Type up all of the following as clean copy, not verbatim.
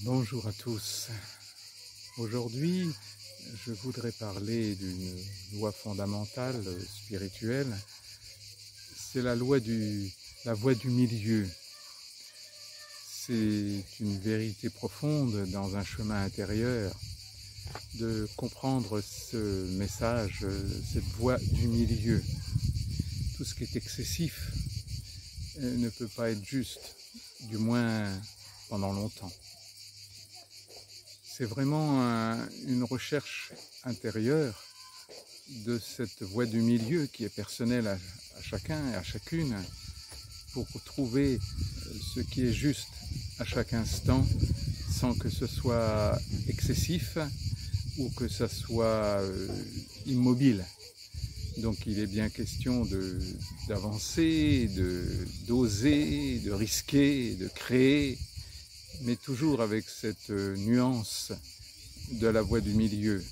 Bonjour à tous. Aujourd'hui, je voudrais parler d'une loi fondamentale spirituelle. C'est la voie du milieu. C'est une vérité profonde dans un chemin intérieur de comprendre ce message, cette voie du milieu. Tout ce qui est excessif ne peut pas être juste, du moins pendant longtemps. C'est vraiment une recherche intérieure de cette voie du milieu qui est personnelle à chacun et à chacune pour trouver ce qui est juste à chaque instant sans que ce soit excessif ou que ce soit immobile. Donc il est bien question d'avancer, d'oser, de risquer, de créer, mais toujours avec cette nuance de la voie du milieu,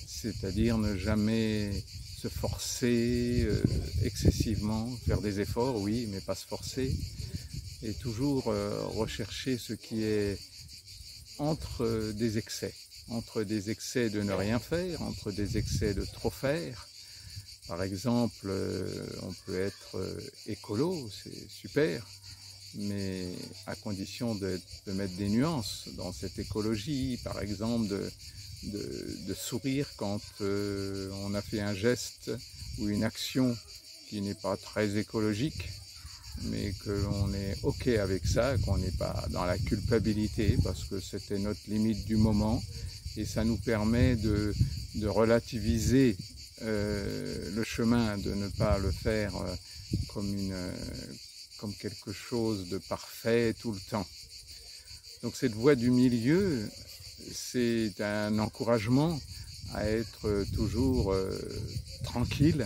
c'est-à-dire ne jamais se forcer excessivement, faire des efforts, oui, mais pas se forcer, et toujours rechercher ce qui est entre des excès de ne rien faire, entre des excès de trop faire. Par exemple, on peut être écolo, c'est super, mais à condition de mettre des nuances dans cette écologie, par exemple de sourire quand on a fait un geste ou une action qui n'est pas très écologique, mais que l'on est OK avec ça, qu'on n'est pas dans la culpabilité parce que c'était notre limite du moment, et ça nous permet de relativiser le chemin, de ne pas le faire comme quelque chose de parfait tout le temps. Donc cette voie du milieu, c'est un encouragement à être toujours tranquille,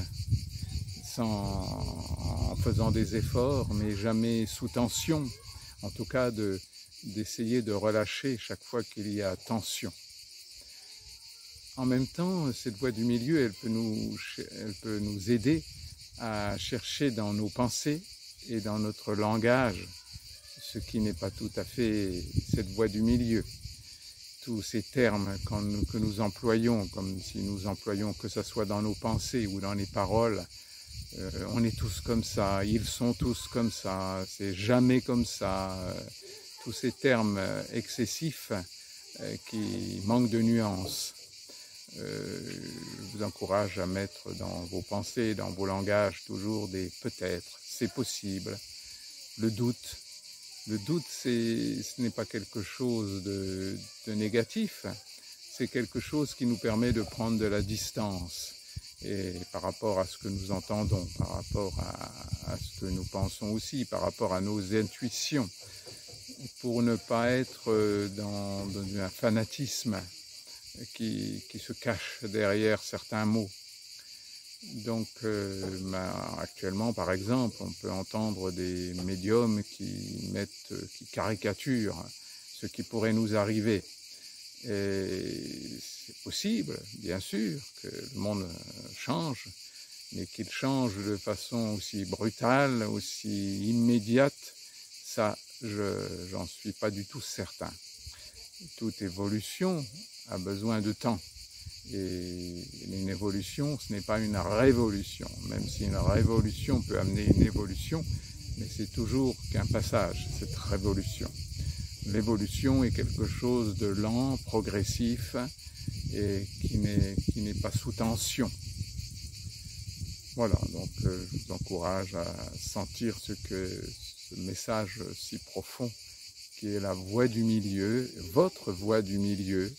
en faisant des efforts, mais jamais sous tension. En tout cas, d'essayer de relâcher chaque fois qu'il y a tension. En même temps, cette voie du milieu, elle peut nous aider à chercher dans nos pensées et dans notre langage ce qui n'est pas tout à fait cette voie du milieu. Tous ces termes que nous employons, comme si nous employons que ce soit dans nos pensées ou dans les paroles, on est tous comme ça, ils sont tous comme ça, c'est jamais comme ça, tous ces termes excessifs qui manquent de nuances. Je vous encourage à mettre dans vos pensées, dans vos langages, toujours des peut-être, c'est possible. Le doute, ce n'est pas quelque chose de négatif, c'est quelque chose qui nous permet de prendre de la distance et par rapport à ce que nous entendons, par rapport à ce que nous pensons aussi, par rapport à nos intuitions, pour ne pas être dans un fanatisme qui se cache derrière certains mots. Donc actuellement, par exemple, on peut entendre des médiums qui caricaturent ce qui pourrait nous arriver. Et c'est possible, bien sûr, que le monde change, mais qu'il change de façon aussi brutale, aussi immédiate, ça, j'en suis pas du tout certain. Toute évolution a besoin de temps. Et une évolution, ce n'est pas une révolution, même si une révolution peut amener une évolution, mais c'est toujours qu'un passage, cette révolution. L'évolution est quelque chose de lent, progressif, et qui n'est pas sous tension. Voilà, donc je vous encourage à sentir ce message si profond qui est la voie du milieu, votre voie du milieu,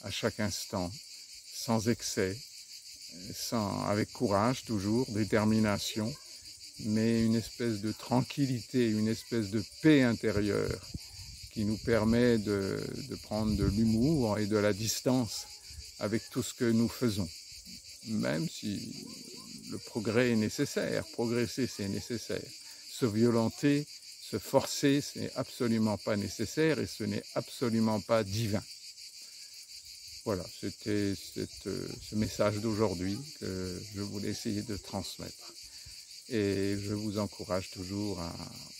à chaque instant, sans excès, avec courage toujours, détermination, mais une espèce de tranquillité, une espèce de paix intérieure qui nous permet de prendre de l'humour et de la distance avec tout ce que nous faisons. Même si le progrès est nécessaire, progresser c'est nécessaire. Se violenter, se forcer, ce n'est absolument pas nécessaire et ce n'est absolument pas divin. Voilà, c'était ce message d'aujourd'hui que je voulais essayer de transmettre. Et je vous encourage toujours à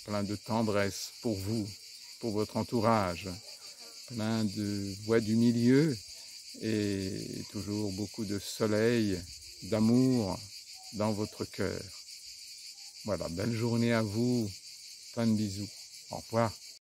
plein de tendresse pour vous, pour votre entourage, plein de voix du milieu et toujours beaucoup de soleil, d'amour dans votre cœur. Voilà, belle journée à vous, plein de bisous, au revoir.